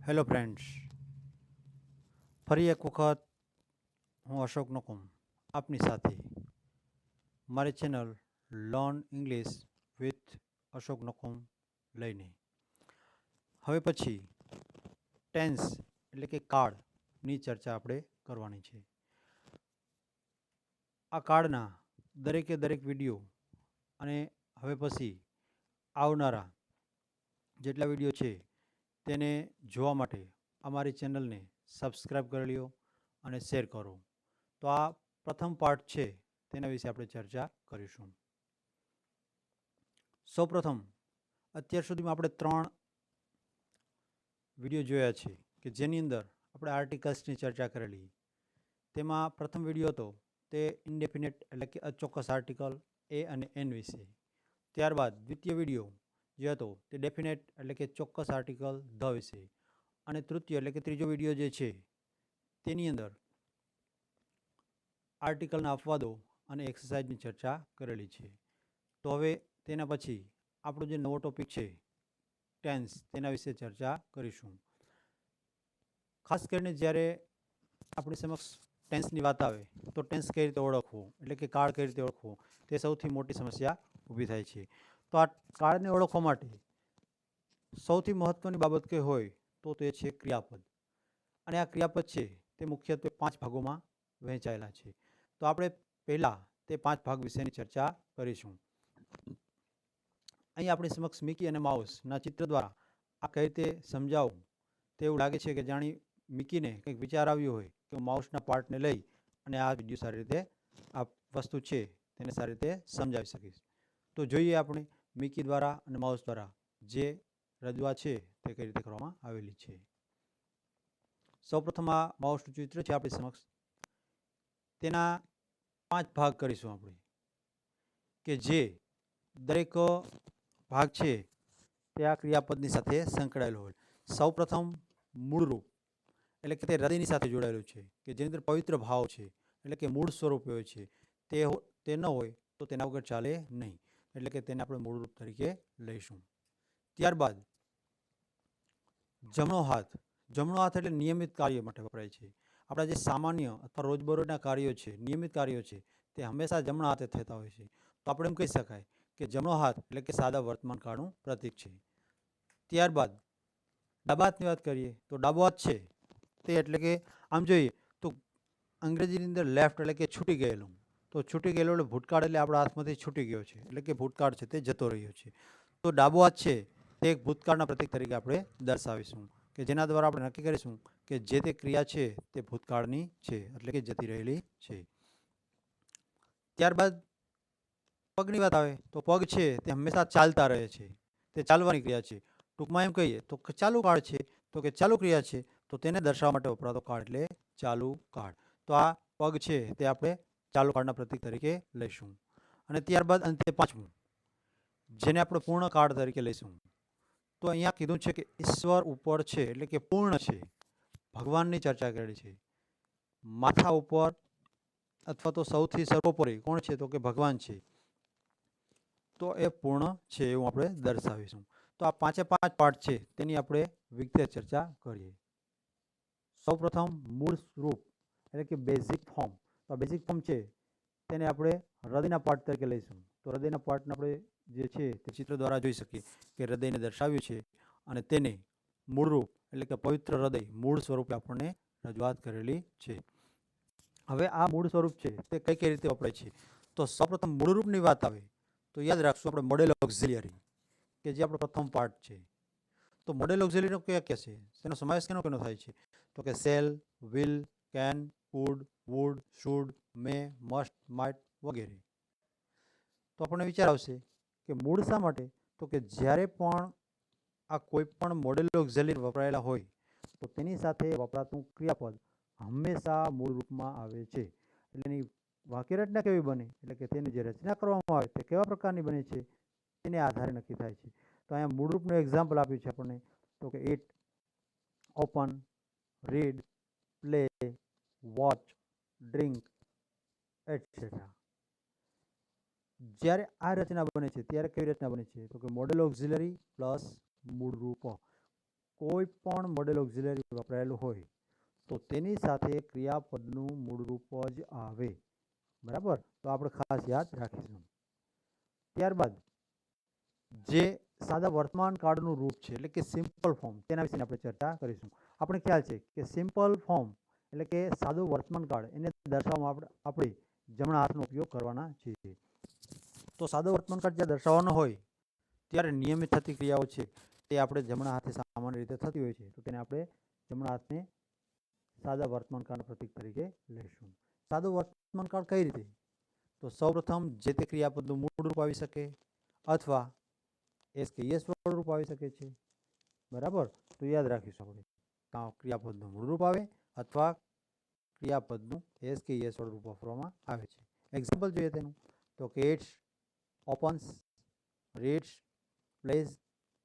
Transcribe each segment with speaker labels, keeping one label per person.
Speaker 1: Hello friends, ફરી એક વખત હું અશોક નકુમ આપની સાથે મારી channel learn English with Ashok Nakum લઈને હવે પછી ટેન્સ એટલે કે કાળની ચર્ચા આપણે કરવાની છે. આ કાળના દરેક વિડીયો અને હવે પછી આવનારા જેટલા વિડીયો છે તેને જોવા માટે અમારી ચેનલને સબસ્ક્રાઈબ કરી લ્યો અને શેર કરો. તો આ પ્રથમ પાર્ટ છે, તેના વિશે આપણે ચર્ચા કરીશું. સૌપ્રથમ અત્યાર સુધીમાં આપણે 3 વિડીયો જોયા છે કે જેની અંદર આપણે આર્ટિકલ્સની ચર્ચા કરેલી. તેમાં પ્રથમ વિડીયો હતો તે ઇન્ડેફિનેટ એટલે કે અચોક્કસ આર્ટિકલ એ અને એન વિશે. ત્યારબાદ દ્વિતીય વિડીયો જે હતો તે ડેફિનેટ એટલે કે ચોક્કસ આર્ટિકલ ધ વિશે. અને તૃતીય એટલે કે ત્રીજો વિડીયો જે છે તેની અંદર આર્ટિકલના અપવાદો અને એક્સરસાઇઝની ચર્ચા કરેલી છે. તો હવે તેના પછી આપણો જે નવો ટોપિક છે ટેન્સ, તેના વિશે ચર્ચા કરીશું. ખાસ કરીને જ્યારે આપણી સમક્ષ ટેન્સની વાત આવે તો ટેન્સ કઈ રીતે ઓળખવું એટલે કે કાળ કઈ રીતે ઓળખવું તે સૌથી મોટી સમસ્યા ઊભી થાય છે. તો આ કાળને ઓળખવા માટે સૌથી મહત્ત્વની બાબત કઈ હોય તો તે છે ક્રિયાપદ. અને આ ક્રિયાપદ છે તે મુખ્યત્વે 5 ભાગોમાં વહેંચાયેલા છે. તો આપણે પહેલાં તે 5 ભાગ વિશેની ચર્ચા કરીશું. અહીં આપણી સમક્ષ મિકી અને માઉસના ચિત્ર દ્વારા આ કઈ રીતે સમજાવવું તે એવું લાગે છે કે જાણી મિકીને કંઈક વિચાર આવ્યો હોય કે માઉસના પાર્ટને લઈ અને આ વિડીયો સારી રીતે આ વસ્તુ છે તેને સારી રીતે સમજાવી શકીશ. તો જોઈએ આપણે મિકી દ્વારા અને માઉસ દ્વારા જે રજૂઆત છે તે કઈ રીતે કરવામાં આવેલી છે. સૌપ્રથમ આ માઉસનું ચિત્ર છે આપણી સમક્ષ. તેના 5 ભાગ કરીશું આપણે કે જે દરેક ભાગ છે તે આ ક્રિયાપદની સાથે સંકળાયેલો હોય. સૌપ્રથમ મૂળરૂપ એટલે કે તે હૃદયની સાથે જોડાયેલું છે કે જેની અંદર પવિત્ર ભાવ છે એટલે કે મૂળ સ્વરૂપ હોય છે. તે ન હોય તો તેના વગર ચાલે નહીં, એટલે કે તેને આપણે મૂળરૂપ તરીકે લઈશું. ત્યારબાદ જમણો હાથ. જમણો હાથ એટલે નિયમિત કાર્ય માટે વપરાય છે. આપણા જે સામાન્ય અથવા રોજબરોજના કાર્યો છે, નિયમિત કાર્યો છે, તે હંમેશા જમણા હાથે થતા હોય છે. તો આપણે એમ કહી શકાય કે જમણો હાથ એટલે કે સાદા વર્તમાન કાળનું પ્રતીક છે. ત્યારબાદ ડાબા હાથની વાત કરીએ તો ડાબો હાથ છે તે એટલે કે આમ જોઈએ તો અંગ્રેજીની અંદર લેફ્ટ એટલે કે છૂટી ગયેલું. તો છૂટી ગયેલો એટલે ભૂતકાળ એટલે આપણા હાથમાંથી છૂટી ગયો છે એટલે કે ભૂતકાળ છે તે જતો રહ્યો છે. તો ડાબો હાથ છે તે એક ભૂતકાળના પ્રતીક તરીકે આપણે દર્શાવીશું કે જેના દ્વારા આપણે નક્કી કરીશું કે જે તે ક્રિયા છે તે ભૂતકાળની છે એટલે કે જતી રહેલી છે. ત્યારબાદ પગની વાત આવે તો પગ છે તે હંમેશા ચાલતા રહે છે, તે ચાલવાની ક્રિયા છે. ટૂંકમાં એમ કહીએ તો ચાલુ કાળ છે તો કે ચાલુ ક્રિયા છે તો તેને દર્શાવવા માટે વપરાતો કાળ એટલે ચાલુ કાળ. તો આ પગ છે તે આપણે ચાલુ કાળના પ્રતીક તરીકે લઈશું. અને ત્યારબાદ અંતે 5મું જેને આપણે પૂર્ણ કાળ તરીકે લઈશું. તો અહીંયા કીધું છે કે ઈશ્વર ઉપર છે એટલે કે પૂર્ણ છે. ભગવાનની ચર્ચા કરેલી છે. માથા ઉપર અથવા તો સૌથી સર્વોપરી કોણ છે તો કે ભગવાન છે. તો એ પૂર્ણ છે એવું આપણે દર્શાવીશું. તો આ 5 પાર્ટ છે તેની આપણે વિગતે ચર્ચા કરીએ. સૌપ્રથમ મૂળ રૂપ એટલે કે બેઝિક ફોર્મ. તો બેઝિક ફોર્મ છે તેને આપણે હૃદયના પાર્ટ તરીકે લઈશું. તો હૃદયના પાર્ટને આપણે જે છે તે ચિત્ર દ્વારા જોઈ શકીએ કે હૃદયને દર્શાવ્યું છે અને તેને મૂળરૂપ એટલે કે પવિત્ર હૃદય મૂળ સ્વરૂપે આપણને રજૂઆત કરેલી છે. હવે આ મૂળ સ્વરૂપ છે તે કઈ રીતે વપરાય છે. તો સૌપ્રથમ મૂળરૂપની વાત આવે તો યાદ રાખશું આપણે મોડેલ ઓક્ઝિલિયરી કે જે આપણો પ્રથમ પાર્ટ છે. તો મોડેલ ઓક્ઝિલિયરીનો કયા છે, તેનો સમાવેશ કેનો થાય છે તો કે shall, will, can, could, would, should, may, must, might વગેરે. તો આપણને વિચાર આવશે કે મૂળ શા માટે તો કે જ્યારે પણ આ કોઈ પણ મોડેલ ઓક્ઝિલિયરી વપરાયેલા હોય તો તેની સાથે વપરાતું ક્રિયાપદ હંમેશા મૂળ રૂપમાં આવે છે. એટલે એની વાક્યરચના કેવી બને એટલે કે તેની જે રચના કરવામાં આવે તે કેવા પ્રકારની બને છે તેને આધારે નક્કી થાય છે. તો અહીંયા મૂળરૂપનું એક્ઝામ્પલ આપ્યું છે આપણને તો કે it, open, read, play, watch, drink etcetera. જ્યારે આ રચના બને છે ત્યારે કેવી રચના બને છે તો કે મોડેલ ઓક્ઝિલરી પ્લસ મૂળરૂપ. કોઈ પણ મોડેલ ઓક્ઝિલરી વપરાયેલું હોય તો તેની સાથે ક્રિયાપદનું મૂળરૂપ જ આવે. બરાબર, તો આપણે ખાસ યાદ રાખીશું. ત્યારબાદ જે સાદા વર્તમાન કાળનું રૂપ છે એટલે કે સિમ્પલ ફોર્મ, તેના વિશે આપણે ચર્ચા કરીશું. આપણે ખ્યાલ છે કે સિમ્પલ ફોર્મ એટલે કે સાદું વર્તમાન કાળ એને દર્શાવવામાં આપણે જમણા હાથનો ઉપયોગ કરવાના છીએ. તો સાદો વર્તમાન કાળ જ્યાં દર્શાવવાનો હોય ત્યારે નિયમિત થતી ક્રિયાઓ છે તે આપણે જમણા હાથે સામાન્ય રીતે થતી હોય છે, તો તેને આપણે જમણા હાથને સાદા વર્તમાન કાળના પ્રતીક તરીકે લઈશું. સાદું વર્તમાન કાળ કઈ રીતે? તો સૌપ્રથમ જે તે ક્રિયાપદનું મૂળ રૂપ આવી શકે અથવા એસ કે યસ વાળું રૂપ આવી શકે છે. બરાબર, તો યાદ રાખીશું આપણે કાં ક્રિયાપદનું મૂળ રૂપ આવે અથવા ક્રિયાપદનું એસ કે યસ વાળું રૂપ વાપરવામાં આવે છે. એક્ઝામ્પલ જોઈએ તેનું, તો કે eats, opens, reads, plays,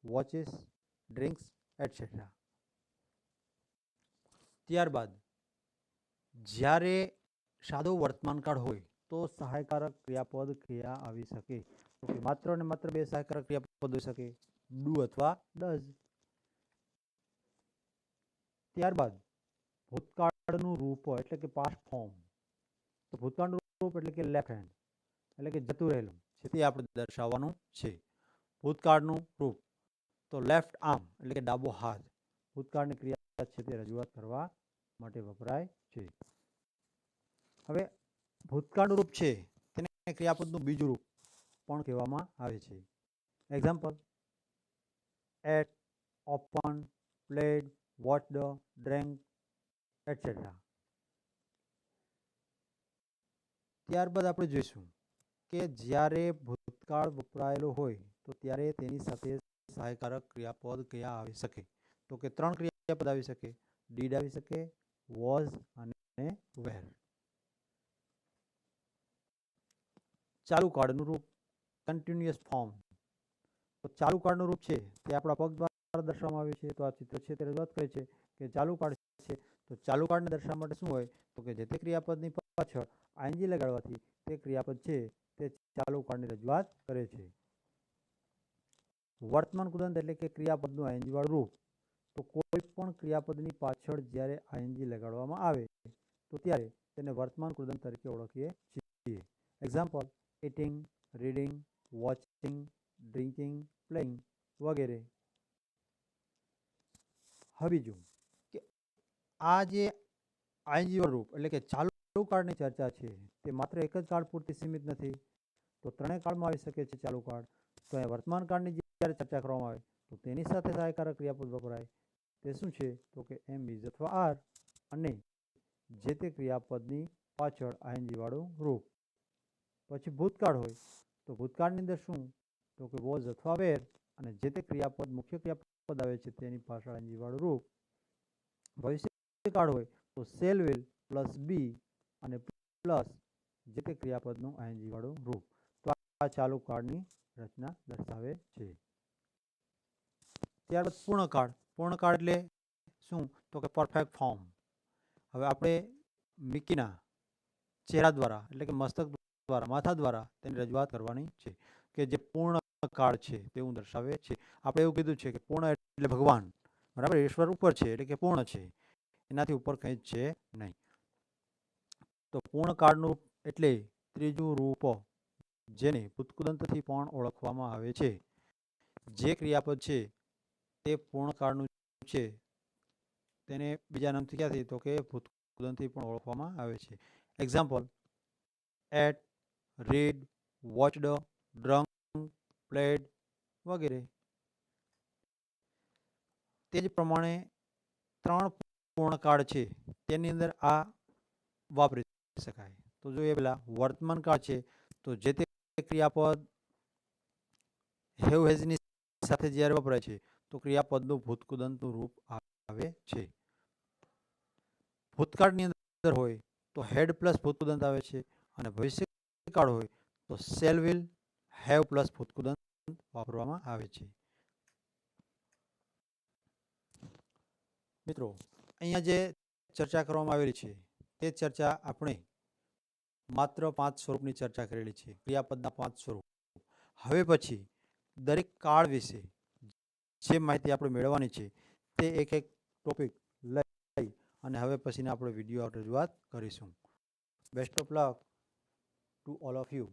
Speaker 1: watches, drinks etcetera. ત્યારબાદ જ્યારે સાદો વર્તમાન કાળ હોય તો સહાયકારક ક્રિયાપદ ક્રિયા આવી શકે. તો કે માત્ર ને માત્ર બે સહાયકારક ક્રિયાપદ હોઈ શકે, ડુ અથવા ડઝ. ત્યારબાદ ભૂતકાળનું રૂપ એટલે કે પાસ્ટ ફોર્મ. તો ભૂતકાળનું રૂપ એટલે કે લેફ્ટ હેન્ડ એટલે કે જતું રહેલું છે તે આપણે દર્શાવવાનું છે. ભૂતકાળનું રૂપ તો લેફ્ટ આર્મ એટલે કે ડાબો હાથ ભૂતકાળની ક્રિયા છે તે રજૂઆત કરવા માટે વપરાય છે. હવે ભૂતકાળનું રૂપ છે તેને ક્રિયાપદનું બીજું રૂપ પણ કહેવામાં આવે છે. Example ate, open, played, watched, drank etcetera. ત્યારબાદ આપણે જોઈશું કે જ્યારે ભૂતકાળ વપરાયેલો હોય તો ત્યારે તેની સાથે સહાયકારક ક્રિયાપદ કયા આવી શકે. તો કે ત્રણ ક્રિયાપદ આવી શકે, ડીડ આવી શકે, વોઝ અને વેર. ચાલુ કાળનું રૂપ કન્ટિન્યુઅસ ફોર્મ. તો ચાલુ કાળનું રૂપ છે તે આપણા પગ દ્વારા દર્શાવવામાં આવે છે. તો આ ચિત્ર છે તે રજૂઆત કરે છે કે ચાલુ કાળ છે. તો ચાલુ કાળને દર્શાવવા માટે શું હોય તો કે જે તે ક્રિયાપદની પાછળ આઈએનજી લગાડવાથી તે ક્રિયાપદ છે તે ચાલુ કાળની રજૂઆત કરે છે. વર્તમાન કૃદંત એટલે કે ક્રિયાપદનું આઈએનજી વાળું રૂપ. તો કોઈ પણ ક્રિયાપદની પાછળ જ્યારે આઈએનજી લગાડવામાં આવે તો ત્યારે તેને વર્તમાન કૃદંત તરીકે ઓળખીએ છીએ. Example eating, reading, watching, drinking, playing વગેરે. હવે બીજું કે આ જે આઈએનજી વાળું રૂપ એટલે કે ચાલુ કાળની ચર્ચા છે તે માત્ર એક જ કાળ પૂરતી સીમિત નથી, તો ત્રણેય કાળમાં આવી શકે છે ચાલુ કાળ. તો અહીંયા વર્તમાન કાળની જ્યારે ચર્ચા કરવામાં આવે તો તેની સાથે સહાયકારક ક્રિયાપદ વપરાય. તે શું છે તો કે એમ, ઇઝ અથવા આર અને જે તે ક્રિયાપદની પાછળ આઈએનજી વાળું રૂપ. પછી ભૂતકાળ હોય તો ભૂતકાળની અંદર શું તો કે વોઝ અથવા વેર અને જે તે ક્રિયાપદ મુખ્ય ક્રિયાપદ આવે છે તેની પાછળ આઈએનજી વાળું રૂપ. ભવિષ્યકાળ હોય તો શેલ વિલ પ્લસ બી અને પ્લસ જે તે ક્રિયાપદનું આઈએનજી વાળું રૂપ. તો આ ચાલુ કાળની રચના દર્શાવે છે. ત્યારબાદ પૂર્ણકાળ. પૂર્ણકાળ એટલે શું તો કે પરફેક્ટ ફોર્મ. હવે આપણે મિકીના ચહેરા દ્વારા એટલે કે મસ્તક દ્વારા, માથા દ્વારા તેની રજૂઆત કરવાની છે કે જે પૂર્ણ કાળ છે તેવું દર્શાવે છે. આપણે એવું કીધું છે કે પૂર્ણ એટલે ભગવાન, બરાબર, ઈશ્વર ઉપર છે એટલે કે પૂર્ણ છે, એનાથી ઉપર કંઈ જ છે નહીં. તો પૂર્ણ કાળનું એટલે ત્રીજું રૂપ જેને ભૂતકૃદંતથી પણ ઓળખવામાં આવે છે. જે ક્રિયાપદ છે તે પૂર્ણ કાળનું છે તેને બીજા નામથી ક્યાંથી તો કે ભૂતકૃદંતથી પણ ઓળખવામાં આવે છે. Example ate, read, watched, drunk, played વગેરે. તે જ પ્રમાણે ત્રણ પૂર્ણકાળ છે તેની અંદર આ વાપરી શકાય. તો જોઈએ પેલા વર્તમાન કાળ છે તો જે તે ક્રિયાપદ હેવ હેઝની સાથે જ્યારે વપરાય છે તો ક્રિયાપદનું ભૂતકૃદંતનું રૂપ આવે છે. ભૂતકાળની અંદર હોય તો હેડ પ્લસ ભૂતકૃદંત આવે છે અને ભવિષ્યકાળ હોય તો શેલ વિલ હેવ પ્લસ ભૂતકૃદંત વાપરવામાં આવે છે. મિત્રો, અહીંયા જે ચર્ચા કરવામાં આવેલી છે તે ચર્ચા આપણે માત્ર 5 સ્વરૂપની ચર્ચા કરેલી છે, ક્રિયાપદના 5 સ્વરૂપ. હવે પછી દરેક કાળ વિશે જે માહિતી આપણે મેળવવાની છે રીતે એક એક ટોપિક લઈ અને હવે પછીના આપણે વિડીયો રજૂઆત કરીશું. Best of luck to all of you.